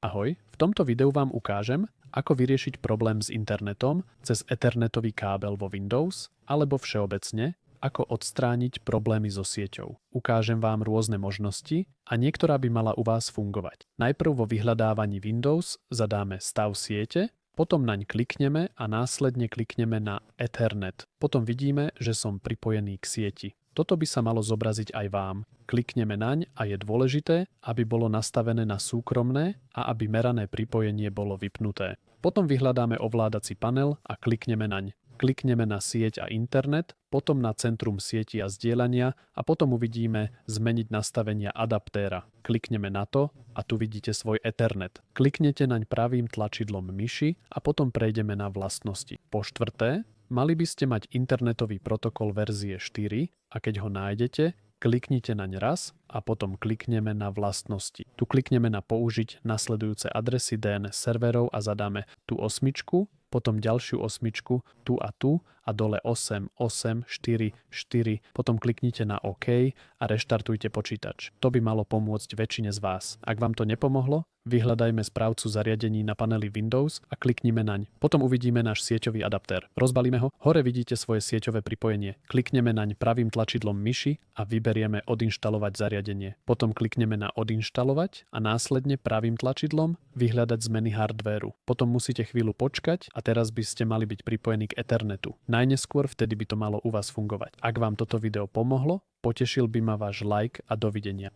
Ahoj, v tomto videu vám ukážem, ako vyriešiť problém s internetom cez ethernetový kábel vo Windows alebo všeobecne, ako odstrániť problémy so sieťou. Ukážem vám rôzne možnosti a niektorá by mala u vás fungovať. Najprv vo vyhľadávaní Windows zadáme stav siete, potom naň klikneme a následne klikneme na Ethernet. Potom vidíme, že som pripojený k sieti. Toto by sa malo zobraziť aj vám. Klikneme naň a je dôležité, aby bolo nastavené na súkromné a aby merané pripojenie bolo vypnuté. Potom vyhľadáme ovládací panel a klikneme naň. Klikneme na sieť a internet, potom na centrum sieti a zdieľania a potom uvidíme zmeniť nastavenia adaptéra. Klikneme na to a tu vidíte svoj Ethernet. Kliknete naň pravým tlačidlom myši a potom prejdeme na vlastnosti. Po štvrté, mali by ste mať internetový protokol verzie 4 a keď ho nájdete, kliknite naň raz a potom klikneme na vlastnosti. Tu klikneme na použiť nasledujúce adresy DNS serverov a zadáme tú osmičku, potom ďalšiu osmičku, tu a dole 8, 8, 4, 4, potom kliknite na OK a reštartujte počítač. To by malo pomôcť väčšine z vás. Ak vám to nepomohlo, vyhľadajme správcu zariadení na paneli Windows a kliknime naň. Potom uvidíme náš sieťový adaptér. Rozbalíme ho. Hore vidíte svoje sieťové pripojenie. Klikneme naň pravým tlačidlom myši a vyberieme odinštalovať zariadenie. Potom klikneme na odinštalovať a následne pravým tlačidlom vyhľadať zmeny hardvéru. Potom musíte chvíľu počkať a teraz by ste mali byť pripojení k Ethernetu. Najneskôr vtedy by to malo u vás fungovať. Ak vám toto video pomohlo, potešil by ma váš like a dovidenia.